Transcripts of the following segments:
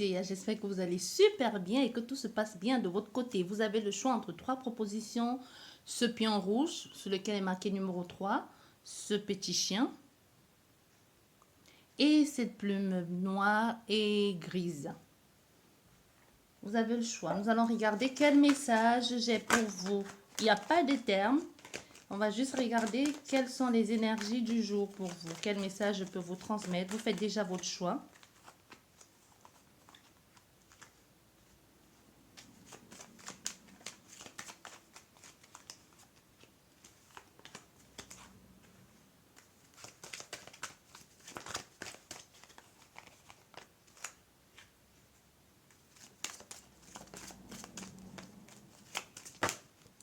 Célia, j'espère que vous allez super bien et que tout se passe bien de votre côté. Vous avez le choix entre trois propositions. Ce pion rouge sur lequel est marqué numéro 3, ce petit chien et cette plume noire et grise. Vous avez le choix. Nous allons regarder quel message j'ai pour vous. Il n'y a pas de terme. On va juste regarder quelles sont les énergies du jour pour vous. Quel message je peux vous transmettre. Vous faites déjà votre choix.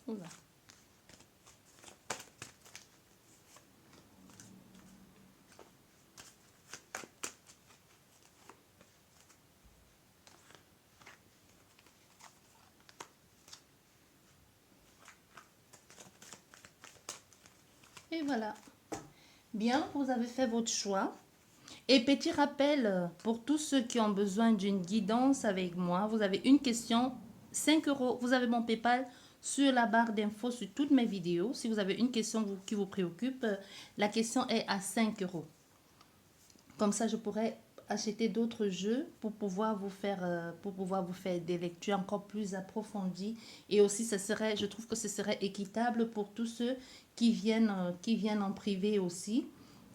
Oula. Et voilà. Bien, vous avez fait votre choix. Et petit rappel pour tous ceux qui ont besoin d'une guidance avec moi, vous avez une question, 5 euros. Vous avez mon PayPal sur la barre d'infos sur toutes mes vidéos. Si vous avez une question qui vous préoccupe, la question est à 5 euros. Comme ça, je pourrais acheter d'autres jeux pour pouvoir vous faire des lectures encore plus approfondies. Et aussi, je trouve que ce serait équitable pour tous ceux qui viennent en privé aussi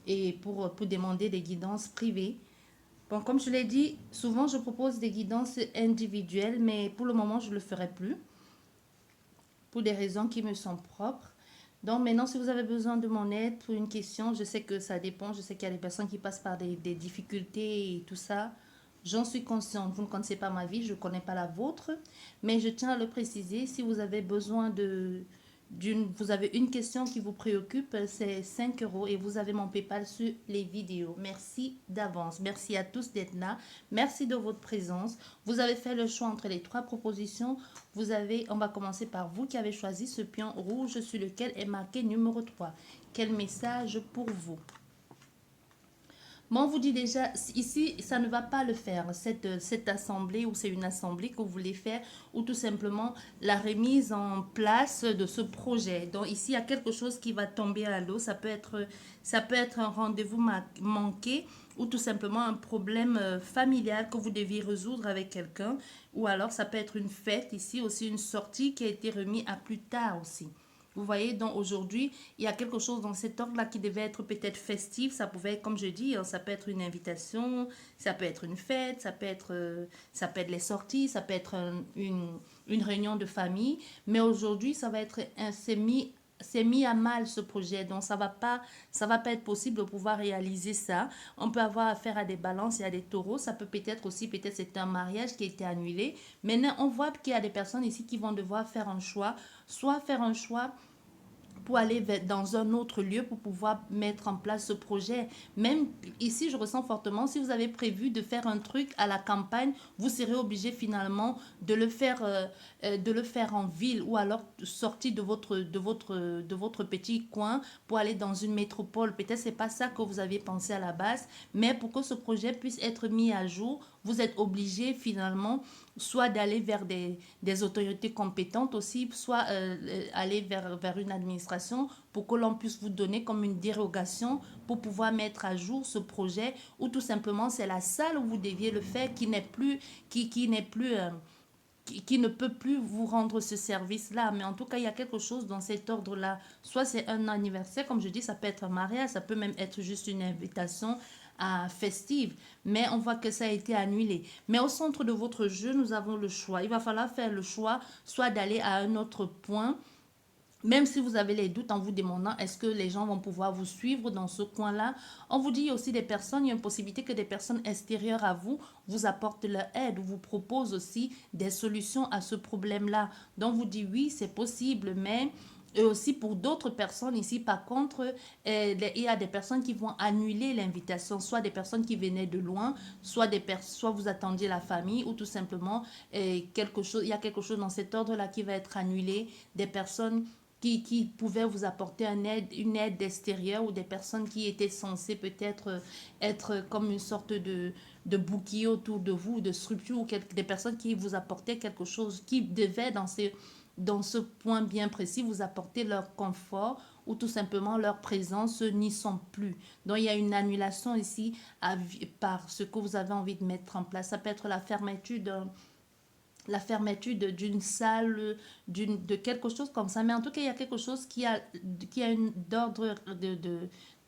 et pour demander des guidances privées. Bon, comme je l'ai dit, souvent je propose des guidances individuelles, mais pour le moment, je ne le ferai plus pour des raisons qui me sont propres. Donc maintenant, si vous avez besoin de mon aide pour une question, je sais que ça dépend, je sais qu'il y a des personnes qui passent par des difficultés et tout ça. J'en suis consciente, vous ne connaissez pas ma vie, je ne connais pas la vôtre, mais je tiens à le préciser, si vous avez besoin vous avez une question qui vous préoccupe, c'est 5 euros et vous avez mon PayPal sur les vidéos. Merci d'avance. Merci à tous d'être là. Merci de votre présence. Vous avez fait le choix entre les trois propositions. On va commencer par vous qui avez choisi ce pion rouge sur lequel est marqué numéro 3. Quel message pour vous? Bon, on vous dit déjà, ici, ça ne va pas le faire, cette assemblée, ou c'est une assemblée que vous voulez faire, ou tout simplement la remise en place de ce projet. Donc ici, il y a quelque chose qui va tomber à l'eau. Ça peut être un rendez-vous manqué, ou tout simplement un problème familial que vous deviez résoudre avec quelqu'un, ou alors ça peut être une fête, ici aussi une sortie qui a été remise à plus tard aussi. Vous voyez, donc aujourd'hui, il y a quelque chose dans cet ordre-là qui devait être peut-être festif. Ça pouvait être, comme je dis, ça peut être une invitation, ça peut être une fête, ça peut être les sorties, ça peut être une réunion de famille. Mais aujourd'hui, c'est mis à mal ce projet. Donc, ça va pas être possible de pouvoir réaliser ça. On peut avoir affaire à des balances et à des taureaux. Ça peut peut-être aussi, peut-être c'est un mariage qui a été annulé. Maintenant, on voit qu'il y a des personnes ici qui vont devoir faire un choix, soit faire un choix pour aller dans un autre lieu pour pouvoir mettre en place ce projet. Même ici, je ressens fortement, si vous avez prévu de faire un truc à la campagne, vous serez obligé finalement de le faire en ville ou alors sortir de votre petit coin pour aller dans une métropole. Peut-être c'est pas ça que vous aviez pensé à la base, mais pour que ce projet puisse être mis à jour, vous êtes obligé finalement soit d'aller vers des autorités compétentes aussi, soit aller vers une administration pour que l'on puisse vous donner comme une dérogation pour pouvoir mettre à jour ce projet, ou tout simplement c'est la salle où vous deviez le faire qui n'est plus, qui n'est plus qui ne peut plus vous rendre ce service-là. Mais en tout cas, il y a quelque chose dans cet ordre-là. Soit c'est un anniversaire, comme je dis, ça peut être un mariage, ça peut même être juste une invitation festive. Mais on voit que ça a été annulé. Mais au centre de votre jeu, nous avons le choix. Il va falloir faire le choix, soit d'aller à un autre point, même si vous avez les doutes en vous demandant est-ce que les gens vont pouvoir vous suivre dans ce coin-là. On vous dit aussi des personnes, il y a une possibilité que des personnes extérieures à vous vous apportent leur aide ou vous proposent aussi des solutions à ce problème-là. Donc vous dites oui, c'est possible, mais et aussi pour d'autres personnes ici, par contre, il y a des personnes qui vont annuler l'invitation, soit des personnes qui venaient de loin, soit vous attendiez la famille, ou tout simplement il y a quelque chose dans cet ordre-là qui va être annulé, des personnes qui pouvaient vous apporter une aide extérieure ou des personnes qui étaient censées peut-être être comme une sorte de bouclier autour de vous, de structure, ou des personnes qui vous apportaient quelque chose, qui devaient dans ce point bien précis vous apporter leur confort ou tout simplement leur présence n'y sont plus. Donc il y a une annulation ici par ce que vous avez envie de mettre en place. Ça peut être la fermeture d'une salle, de quelque chose comme ça. Mais en tout cas, il y a quelque chose qui a une d'ordre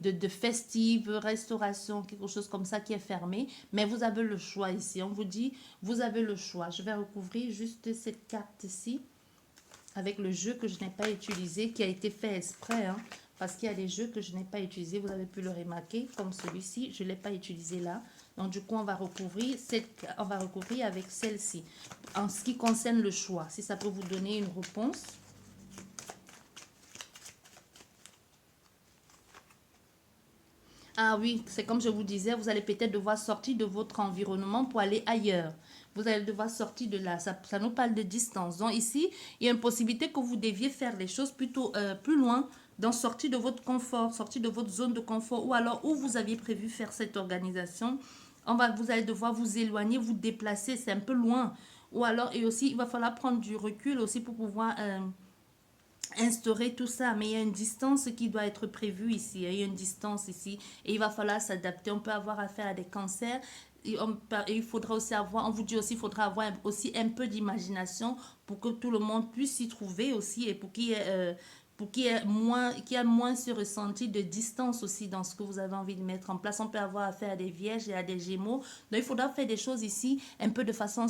de festive, restauration, quelque chose comme ça qui est fermé. Mais vous avez le choix ici. On vous dit, vous avez le choix. Je vais recouvrir juste cette carte ici avec le jeu que je n'ai pas utilisé, qui a été fait exprès, hein, parce qu'il y a des jeux que je n'ai pas utilisés, vous avez pu le remarquer, comme celui-ci, je ne l'ai pas utilisé là. Donc du coup, on va recouvrir avec celle-ci. En ce qui concerne le choix, si ça peut vous donner une réponse. Ah oui, c'est comme je vous disais, vous allez peut-être devoir sortir de votre environnement pour aller ailleurs. Vous allez devoir sortir de là. Ça nous parle de distance. Donc ici, il y a une possibilité que vous deviez faire les choses plutôt plus loin, donc sortir de votre confort, sortir de votre zone de confort, ou alors où vous aviez prévu faire cette organisation. Vous allez devoir vous éloigner, vous déplacer, c'est un peu loin. Ou alors, et aussi, il va falloir prendre du recul aussi pour pouvoir instaurer tout ça, mais il y a une distance qui doit être prévue ici, il y a une distance ici et il va falloir s'adapter. On peut avoir affaire à des cancers et il faudra aussi avoir, on vous dit aussi, il faudra avoir aussi un peu d'imagination pour que tout le monde puisse s'y trouver aussi et pour qu'il y ait moins ce ressenti de distance aussi dans ce que vous avez envie de mettre en place. On peut avoir affaire à des vierges et à des gémeaux, donc il faudra faire des choses ici un peu de façon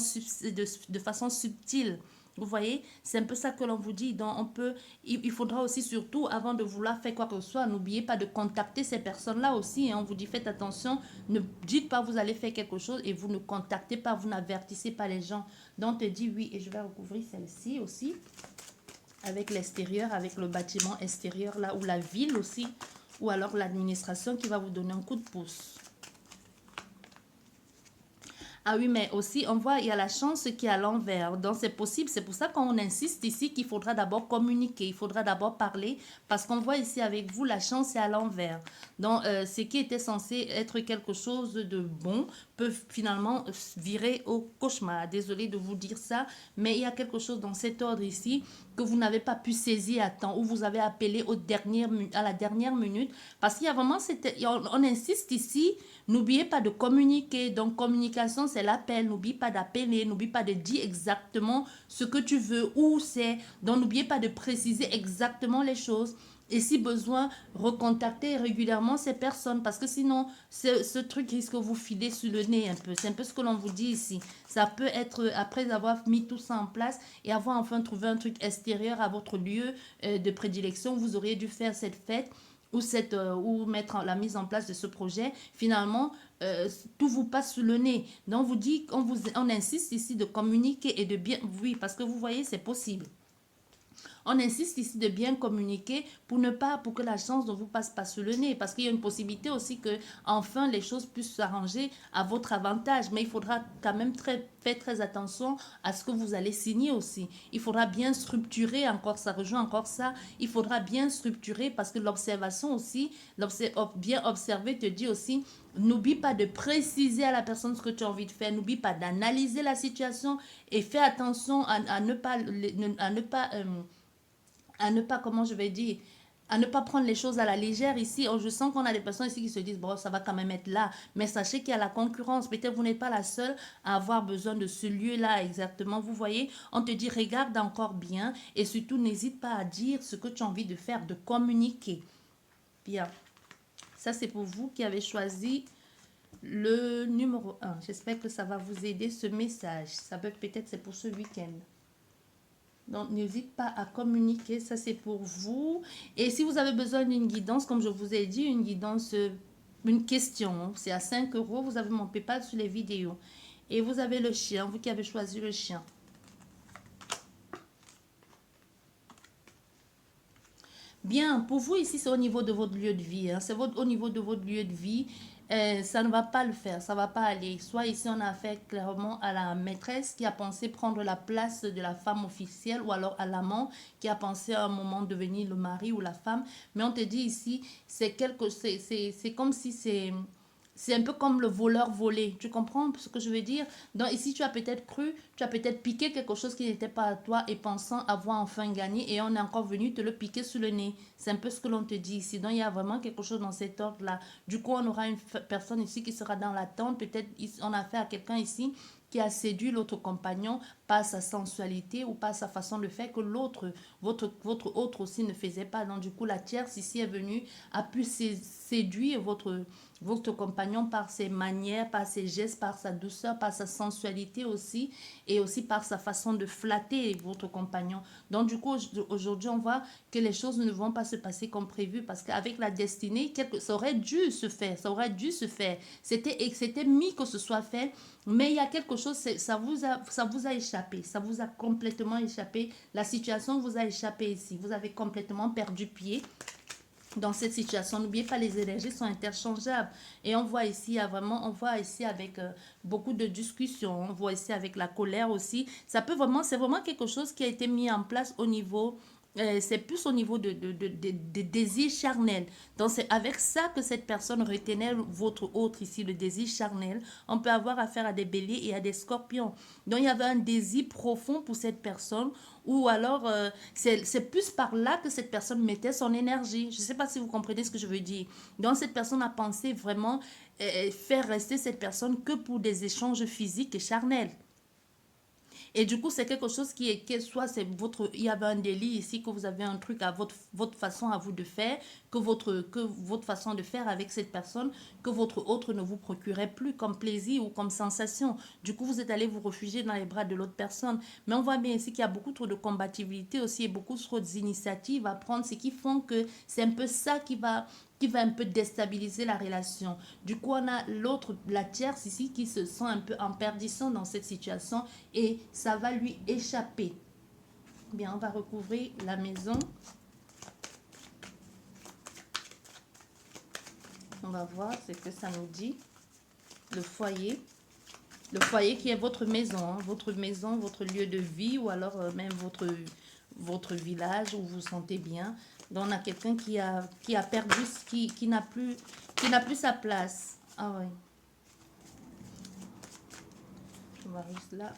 subtile. Vous voyez, c'est un peu ça que l'on vous dit. Donc, il faudra aussi, surtout, avant de vouloir faire quoi que ce soit, n'oubliez pas de contacter ces personnes-là aussi, hein. On vous dit, faites attention, ne dites pas vous allez faire quelque chose et vous ne contactez pas, vous n'avertissez pas les gens. Donc, te dis oui, et je vais recouvrir celle-ci aussi, avec l'extérieur, avec le bâtiment extérieur là, ou la ville aussi, ou alors l'administration qui va vous donner un coup de pouce. Ah oui, mais aussi, on voit, il y a la chance qui est à l'envers. Donc, c'est possible. C'est pour ça qu'on insiste ici qu'il faudra d'abord communiquer. Il faudra d'abord parler. Parce qu'on voit ici avec vous, la chance est à l'envers. Donc, ce qui était censé être quelque chose de bon peut finalement virer au cauchemar. Désolée de vous dire ça. Mais il y a quelque chose dans cet ordre ici que vous n'avez pas pu saisir à temps. Ou vous avez appelé à la dernière minute. Parce qu'il y a vraiment on insiste ici. N'oubliez pas de communiquer. Donc, communication, c'est l'appel. N'oublie pas d'appeler. N'oublie pas de dire exactement ce que tu veux, où c'est. Donc, n'oubliez pas de préciser exactement les choses. Et si besoin, recontacter régulièrement ces personnes. Parce que sinon, ce truc risque de vous filer sur le nez un peu. C'est un peu ce que l'on vous dit ici. Ça peut être, après avoir mis tout ça en place et avoir enfin trouvé un truc extérieur à votre lieu de prédilection, vous auriez dû faire cette fête ou mettre la mise en place de ce projet, finalement, tout vous passe sous le nez. Donc, on vous dit, on insiste ici de communiquer et de bien... Oui, parce que vous voyez, c'est possible. On insiste ici de bien communiquer pour que la chance ne vous passe pas sous le nez. Parce qu'il y a une possibilité aussi que, enfin, les choses puissent s'arranger à votre avantage. Mais il faudra quand même faire très attention à ce que vous allez signer aussi. Il faudra bien structurer, encore ça rejoint encore ça, il faudra bien structurer parce que l'observation aussi, bien observer te dit aussi, n'oublie pas de préciser à la personne ce que tu as envie de faire. N'oublie pas d'analyser la situation et fais attention à ne pas, comment je vais dire, à ne pas prendre les choses à la légère ici. Je sens qu'on a des personnes ici qui se disent, bon, ça va quand même être là. Mais sachez qu'il y a la concurrence. Peut-être vous n'êtes pas la seule à avoir besoin de ce lieu-là exactement. Vous voyez, on te dit, regarde encore bien. Et surtout, n'hésite pas à dire ce que tu as envie de faire, de communiquer. Bien. Ça, c'est pour vous qui avez choisi le numéro 1. J'espère que ça va vous aider, ce message. Ça peut peut-être, c'est pour ce week-end. Donc, n'hésite pas à communiquer. Ça, c'est pour vous. Et si vous avez besoin d'une guidance, comme je vous ai dit, une guidance, une question, c'est à 5 euros. Vous avez mon PayPal sur les vidéos. Et vous avez le chien, vous qui avez choisi le chien. Bien, pour vous ici, c'est au niveau de votre lieu de vie. Hein. C'est au niveau de votre lieu de vie. Ça ne va pas le faire, ça va pas aller. Soit ici, on a affaire clairement à la maîtresse qui a pensé prendre la place de la femme officielle, ou alors à l'amant qui a pensé à un moment devenir le mari ou la femme. Mais on te dit ici, c'est comme si c'est un peu comme le voleur volé. Tu comprends ce que je veux dire? Donc ici, tu as peut-être cru, tu as peut-être piqué quelque chose qui n'était pas à toi et pensant avoir enfin gagné, et on est encore venu te le piquer sous le nez. C'est un peu ce que l'on te dit ici. Donc il y a vraiment quelque chose dans cet ordre-là. Du coup, on aura une personne ici qui sera dans l'attente. Peut-être on a affaire à quelqu'un ici qui a séduit l'autre compagnon par sa sensualité ou par sa façon de faire que l'autre, votre autre aussi ne faisait pas. Donc du coup, la tierce ici est venue, a pu séduire votre compagnon par ses manières, par ses gestes, par sa douceur, par sa sensualité aussi, et aussi par sa façon de flatter votre compagnon. Donc du coup, aujourd'hui, on voit que les choses ne vont pas se passer comme prévu, parce qu'avec la destinée, ça aurait dû se faire, ça aurait dû se faire. C'était mis que ce soit fait, mais il y a quelque chose, ça vous a échappé, ça vous a complètement échappé. La situation vous a échappé ici. Vous avez complètement perdu pied dans cette situation. N'oubliez pas, les énergies sont interchangeables. Et on voit ici, il y a vraiment, on voit ici avec beaucoup de discussions. On voit ici avec la colère aussi. Ça peut vraiment, c'est vraiment quelque chose qui a été mis en place au niveau, c'est plus au niveau de désir charnel. Donc c'est avec ça que cette personne retenait votre autre ici, le désir charnel. On peut avoir affaire à des béliers et à des scorpions. Donc il y avait un désir profond pour cette personne, ou alors c'est plus par là que cette personne mettait son énergie. Je ne sais pas si vous comprenez ce que je veux dire. Donc cette personne a pensé vraiment faire rester cette personne que pour des échanges physiques et charnels. Et du coup, c'est quelque chose qui est, que soit c'est votre, il y avait un délit ici, que vous avez un truc à votre façon à vous de faire, que votre façon de faire avec cette personne, que votre autre ne vous procurait plus comme plaisir ou comme sensation. Du coup, vous êtes allé vous réfugier dans les bras de l'autre personne. Mais on voit bien ici qu'il y a beaucoup trop de combativité aussi, et beaucoup trop d'initiatives à prendre, ce qui font que c'est un peu ça qui va un peu déstabiliser la relation. Du coup, on a l'autre, la tierce ici, qui se sent un peu en perdition dans cette situation, et ça va lui échapper. Bien, on va recouvrir la maison. On va voir ce que ça nous dit. Le foyer. Le foyer qui est votre maison, hein, votre lieu de vie, ou alors même votre village où vous vous sentez bien. Donc on a quelqu'un qui a perdu, qui n'a plus sa place. Ah oui. On va juste là.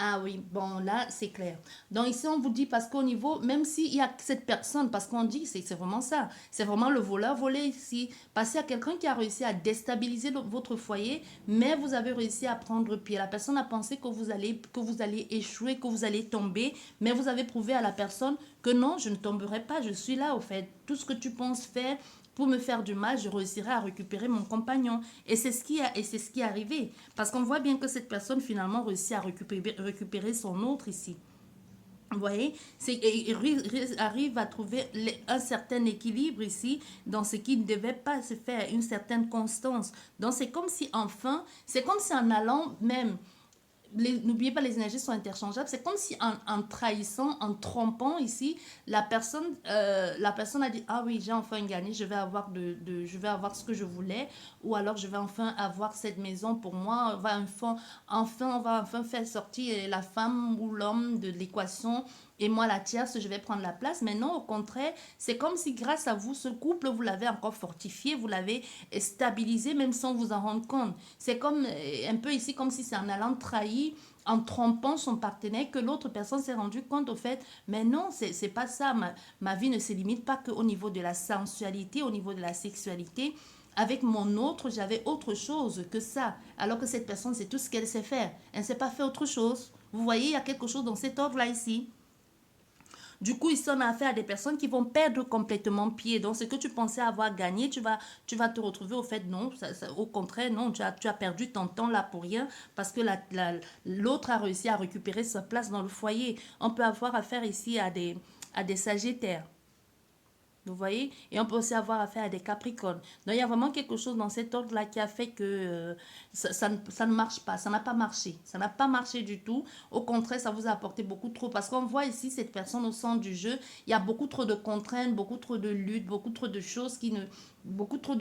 Ah oui, bon, là, c'est clair. Donc ici, on vous dit, parce qu'au niveau, même s'il y a cette personne, parce qu'on dit, c'est vraiment ça, c'est vraiment le voleur volé ici. Parce qu'il y a quelqu'un qui a réussi à déstabiliser votre foyer, mais vous avez réussi à prendre pied. La personne a pensé que vous allez échouer, que vous allez tomber, mais vous avez prouvé à la personne que non, je ne tomberai pas, je suis là, au fait. Tout ce que tu penses faire pour me faire du mal, je réussirai à récupérer mon compagnon. Et c'est ce qui est arrivé. Parce qu'on voit bien que cette personne finalement réussit à récupérer son autre ici. Vous voyez, arrive à trouver un certain équilibre ici dans ce qui ne devait pas se faire, une certaine constance. Donc c'est comme si enfin, c'est comme si en allant même, n'oubliez pas, les énergies sont interchangeables. C'est comme si en trahissant, en trompant ici, la personne a dit, ah oui, j'ai enfin gagné, je vais avoir ce que je voulais, ou alors je vais enfin avoir cette maison pour moi. On va enfin faire sortir la femme ou l'homme de l'équation, et moi la tierce, je vais prendre la place. Mais non, au contraire, c'est comme si grâce à vous, ce couple, vous l'avez encore fortifié, vous l'avez stabilisé, même sans vous en rendre compte. C'est comme un peu ici, comme si c'est en allant trahir, en trompant son partenaire, que l'autre personne s'est rendu compte au fait, mais non, c'est pas ça. Ma vie ne se limite pas qu'au niveau de la sensualité, au niveau de la sexualité. Avec mon autre, j'avais autre chose que ça. Alors que cette personne, c'est tout ce qu'elle sait faire. Elle ne sait pas faire autre chose. Vous voyez, il y a quelque chose dans cet ordre-là ici. Du coup, ici, on a affaire à des personnes qui vont perdre complètement pied. Donc, ce que tu pensais avoir gagné, tu vas te retrouver au fait, non, au contraire, non, tu as perdu ton temps là pour rien, parce que l'autre a réussi à récupérer sa place dans le foyer. On peut avoir affaire ici à des sagittaires. Vous voyez? Et on peut aussi avoir affaire à des Capricornes. Donc, il y a vraiment quelque chose dans cet ordre-là qui a fait que ça ne marche pas. Ça n'a pas marché. Ça n'a pas marché du tout. Au contraire, ça vous a apporté beaucoup trop. Parce qu'on voit ici cette personne au centre du jeu. Il y a beaucoup trop de contraintes, beaucoup trop de luttes, beaucoup trop de choses qui ne... Beaucoup trop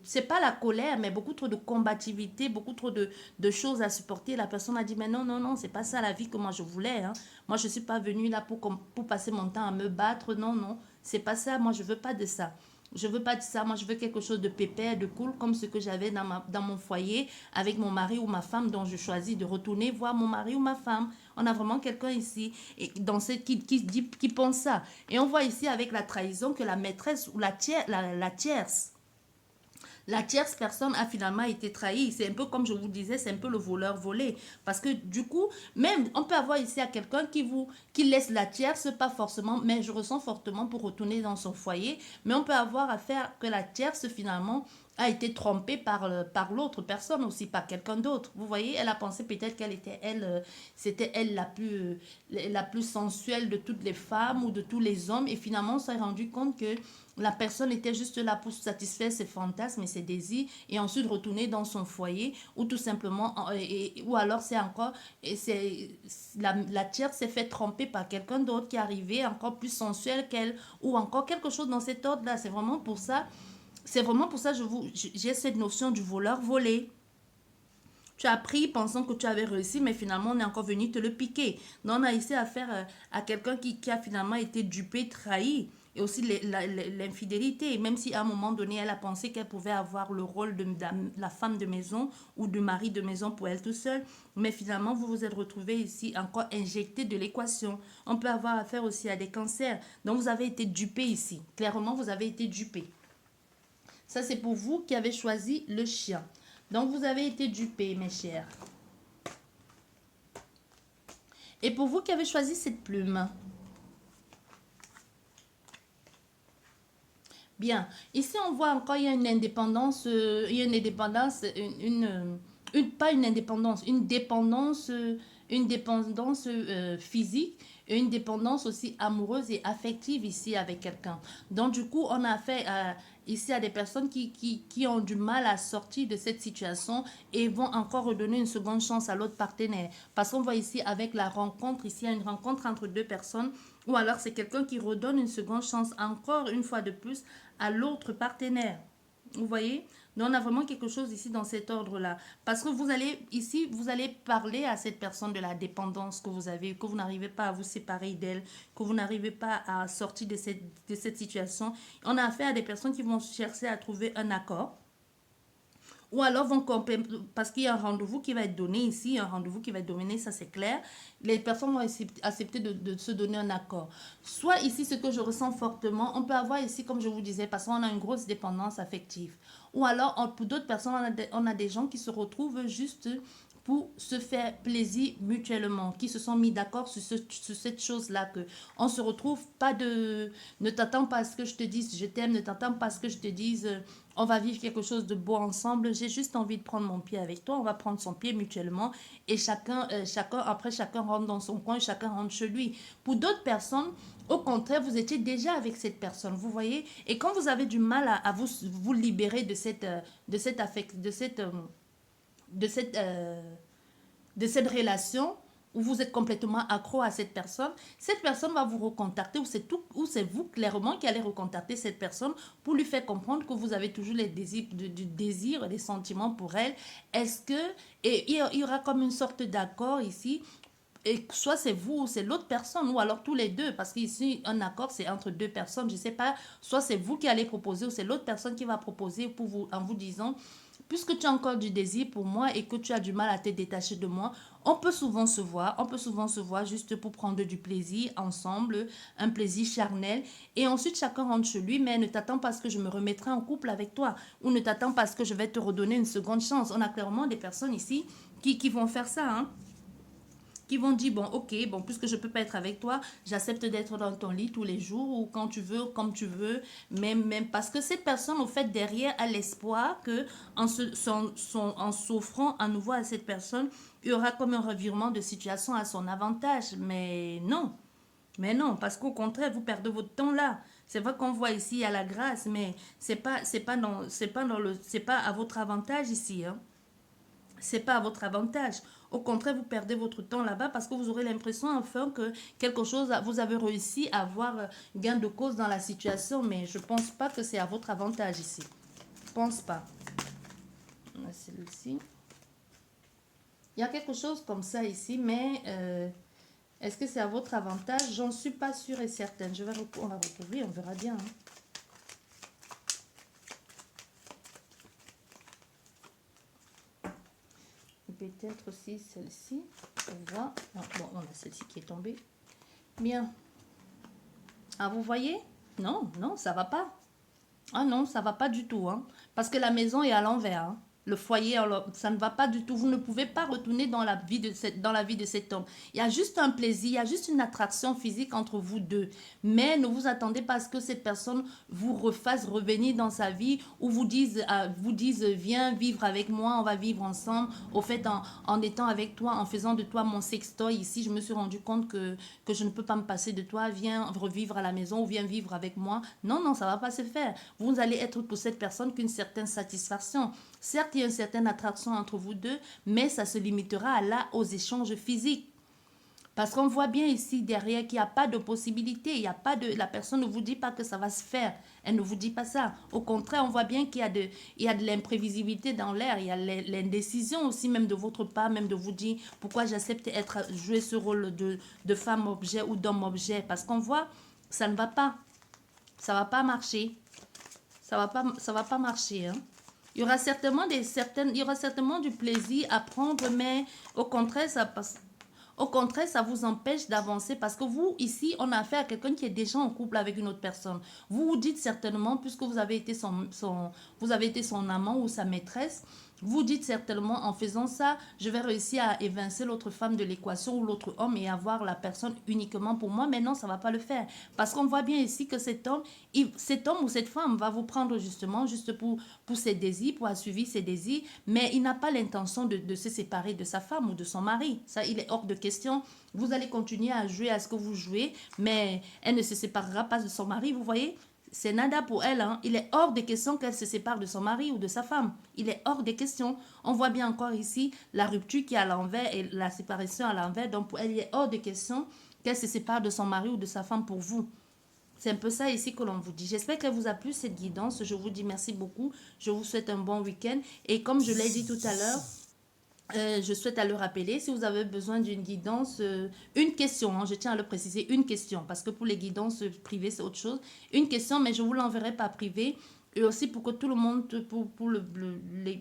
c'est pas la colère, mais beaucoup trop de combativité, beaucoup trop de choses à supporter. La personne a dit, mais non, non, non, c'est pas ça la vie que moi je voulais. Hein. Moi, je suis pas venue là pour passer mon temps à me battre. Non, non. C'est pas ça, moi je veux pas de ça. Je veux pas de ça, moi je veux quelque chose de pépère, de cool, comme ce que j'avais dans mon foyer avec mon mari ou ma femme dont je choisis de retourner voir mon mari ou ma femme. On a vraiment quelqu'un ici et qui pense ça. Et on voit ici avec la trahison que la maîtresse ou la tierce, la tierce personne a finalement été trahie. C'est un peu comme je vous disais, c'est un peu le voleur volé. Parce que du coup, même, on peut avoir ici à quelqu'un qui laisse la tierce, pas forcément, mais je ressens fortement pour retourner dans son foyer. Mais on peut avoir affaire que la tierce finalement a été trompée par l'autre personne aussi, par quelqu'un d'autre. Vous voyez, elle a pensé peut-être qu'elle était c'était elle la plus sensuelle de toutes les femmes ou de tous les hommes. Et finalement, on s'est rendu compte que la personne était juste là pour satisfaire ses fantasmes et ses désirs et ensuite retourner dans son foyer ou tout simplement, ou alors c'est encore, la tierce s'est fait tromper par quelqu'un d'autre qui est arrivé encore plus sensuel qu'elle ou encore quelque chose dans cet ordre-là. C'est vraiment pour ça que j'ai cette notion du voleur volé. Tu as pris pensant que tu avais réussi, mais finalement, on est encore venu te le piquer. Donc, on a ici affaire à quelqu'un qui a finalement été dupé, trahi. Et aussi l'infidélité. Même si à un moment donné, elle a pensé qu'elle pouvait avoir le rôle de la femme de maison ou du mari de maison pour elle tout seul. Mais finalement, vous vous êtes retrouvé ici encore injecté de l'équation. On peut avoir affaire aussi à des cancers. Donc, vous avez été dupé ici. Clairement, vous avez été dupé. Ça, c'est pour vous qui avez choisi le chien. Donc, vous avez été dupé, mes chers. Et pour vous qui avez choisi cette plume. Bien. Ici, on voit encore, il y a une indépendance, il y a une indépendance, pas une indépendance, une dépendance physique et une dépendance aussi amoureuse et affective ici avec quelqu'un. Donc, du coup, on a fait ici à des personnes qui ont du mal à sortir de cette situation et vont encore redonner une seconde chance à l'autre partenaire. Parce qu'on voit ici avec la rencontre, ici il y a une rencontre entre deux personnes ou alors c'est quelqu'un qui redonne une seconde chance encore une fois de plus à l'autre partenaire. Vous voyez? Donc, on a vraiment quelque chose ici dans cet ordre-là. Parce que vous allez parler à cette personne de la dépendance que vous avez, que vous n'arrivez pas à vous séparer d'elle, que vous n'arrivez pas à sortir de cette situation. On a affaire à des personnes qui vont chercher à trouver un accord. Ou alors vont parce qu'il y a un rendez-vous qui va être donné ici, un rendez-vous qui va être donné, ça c'est clair. Les personnes vont accepter de se donner un accord. Soit ici, ce que je ressens fortement, on peut avoir ici, comme je vous disais, parce qu'on a une grosse dépendance affective. Ou alors, pour d'autres personnes, on a des gens qui se retrouvent juste pour se faire plaisir mutuellement, qui se sont mis d'accord sur cette chose-là, que on se retrouve pas de... Ne t'attends pas à ce que je te dise je t'aime, ne t'attends pas à ce que je te dise on va vivre quelque chose de beau ensemble, j'ai juste envie de prendre mon pied avec toi, on va prendre son pied mutuellement et chacun rentre dans son coin, chacun rentre chez lui. Pour d'autres personnes, au contraire, vous étiez déjà avec cette personne, vous voyez, et quand vous avez du mal à vous libérer de cette relation où vous êtes complètement accro à cette personne va vous recontacter ou c'est vous clairement qui allez recontacter cette personne pour lui faire comprendre que vous avez toujours les désirs, du désir, des sentiments pour elle. Est-ce que, et il y aura comme une sorte d'accord ici, et soit c'est vous ou c'est l'autre personne ou alors tous les deux parce qu'ici un accord c'est entre deux personnes, je sais pas, soit c'est vous qui allez proposer ou c'est l'autre personne qui va proposer pour vous en vous disant puisque tu as encore du désir pour moi et que tu as du mal à te détacher de moi, on peut souvent se voir juste pour prendre du plaisir ensemble, un plaisir charnel et ensuite chacun rentre chez lui, mais ne t'attends pas à ce que je me remettrai en couple avec toi ou ne t'attends pas à ce que je vais te redonner une seconde chance. On a clairement des personnes ici qui vont faire ça, hein, qui vont dire, bon, ok, bon, puisque je ne peux pas être avec toi, j'accepte d'être dans ton lit tous les jours ou quand tu veux, comme tu veux, même parce que cette personne, au fait, derrière, a l'espoir que en s'offrant à nouveau à cette personne, il y aura comme un revirement de situation à son avantage. Mais non, parce qu'au contraire, vous perdez votre temps là. C'est vrai qu'on voit ici, il y a la grâce, mais c'est pas à votre avantage ici, hein. C'est pas à votre avantage. Au contraire, vous perdez votre temps là-bas parce que vous aurez l'impression enfin que quelque chose, vous avez réussi à avoir gain de cause dans la situation, mais je pense pas que c'est à votre avantage ici. Je pense pas. On a celle-ci. Il y a quelque chose comme ça ici, mais est-ce que c'est à votre avantage? J'en suis pas sûre et certaine. On va recouvrir, on verra bien, hein. Peut-être aussi celle-ci. On voit. Non, bon, on a celle-ci qui est tombée. Bien. Ah, vous voyez? Non, non, ça va pas. Ah non, ça va pas du tout, hein. Parce que la maison est à l'envers, hein. Le foyer, ça ne va pas du tout. Vous ne pouvez pas retourner dans la vie de cet homme. Il y a juste un plaisir, il y a juste une attraction physique entre vous deux. Mais ne vous attendez pas à ce que cette personne vous refasse revenir dans sa vie ou vous dise viens vivre avec moi, on va vivre ensemble. Au fait, en étant avec toi, en faisant de toi mon sextoy ici, je me suis rendu compte que je ne peux pas me passer de toi. Viens revivre à la maison ou viens vivre avec moi. Non, non, ça ne va pas se faire. Vous allez être pour cette personne qu'une certaine satisfaction. Certes, il y a une certaine attraction entre vous deux, mais ça se limitera là aux échanges physiques. Parce qu'on voit bien ici derrière qu'il n'y a pas de possibilité, il y a pas de, la personne ne vous dit pas que ça va se faire, elle ne vous dit pas ça. Au contraire, on voit bien qu'il y a de l'imprévisibilité dans l'air, il y a l'indécision aussi même de votre part, même de vous dire pourquoi j'accepte jouer ce rôle de femme objet ou d'homme objet. Parce qu'on voit, ça ne va pas, ça va pas marcher, ça va pas marcher, hein. Il y aura certainement il y aura certainement du plaisir à prendre, mais au contraire, ça vous empêche d'avancer parce que vous, ici, on a affaire à quelqu'un qui est déjà en couple avec une autre personne. Vous vous dites certainement, puisque vous avez été vous avez été son amant ou sa maîtresse, vous dites certainement en faisant ça, je vais réussir à évincer l'autre femme de l'équation ou l'autre homme et avoir la personne uniquement pour moi. Mais non, ça ne va pas le faire. Parce qu'on voit bien ici que cet homme ou cette femme va vous prendre justement juste pour ses désirs, pour assouvir ses désirs, mais il n'a pas l'intention de se séparer de sa femme ou de son mari. Ça, il est hors de question. Vous allez continuer à jouer à ce que vous jouez, mais elle ne se séparera pas de son mari, vous voyez? C'est nada pour elle, hein. Il est hors de question qu'elle se sépare de son mari ou de sa femme. Il est hors de question. On voit bien encore ici la rupture qui est à l'envers et la séparation à l'envers. Donc pour elle, il est hors de question qu'elle se sépare de son mari ou de sa femme pour vous. C'est un peu ça ici que l'on vous dit. J'espère qu'elle vous a plu cette guidance. Je vous dis merci beaucoup. Je vous souhaite un bon week-end. Et comme je l'ai dit tout à l'heure, je souhaite à le rappeler, si vous avez besoin d'une guidance, une question, hein, je tiens à le préciser, une question, parce que pour les guidances privées, c'est autre chose. Une question, mais je vous l'enverrai par privé. Et aussi pour que tout le monde, pour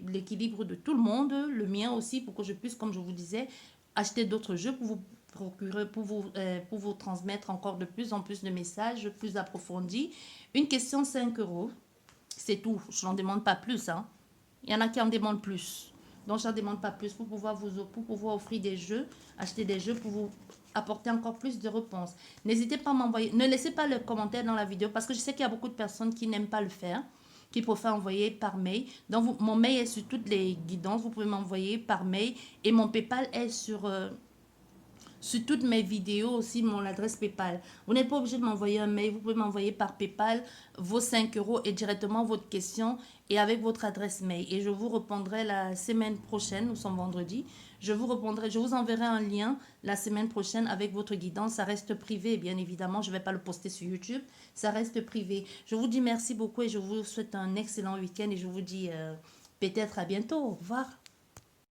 l'équilibre de tout le monde, le mien aussi, pour que je puisse, comme je vous disais, acheter d'autres jeux pour vous procurer, pour vous transmettre encore de plus en plus de messages plus approfondis. Une question, 5 euros. C'est tout. Je n'en demande pas plus, hein. Il y en a qui en demandent plus. Donc, je n'en demande pas plus pour pouvoir offrir des jeux, acheter des jeux pour vous apporter encore plus de réponses. N'hésitez pas à m'envoyer, ne laissez pas le commentaire dans la vidéo parce que je sais qu'il y a beaucoup de personnes qui n'aiment pas le faire, qui préfèrent envoyer par mail. Donc, mon mail est sur toutes les guidances, vous pouvez m'envoyer par mail et mon PayPal est sur toutes mes vidéos aussi, mon adresse PayPal. Vous n'êtes pas obligé de m'envoyer un mail, vous pouvez m'envoyer par PayPal vos 5 euros et directement votre question et avec votre adresse mail. Et je vous répondrai la semaine prochaine, nous sommes vendredi, je vous enverrai un lien la semaine prochaine avec votre guidance. Ça reste privé, bien évidemment, je ne vais pas le poster sur YouTube, ça reste privé. Je vous dis merci beaucoup et je vous souhaite un excellent week-end et je vous dis peut-être à bientôt. Au revoir.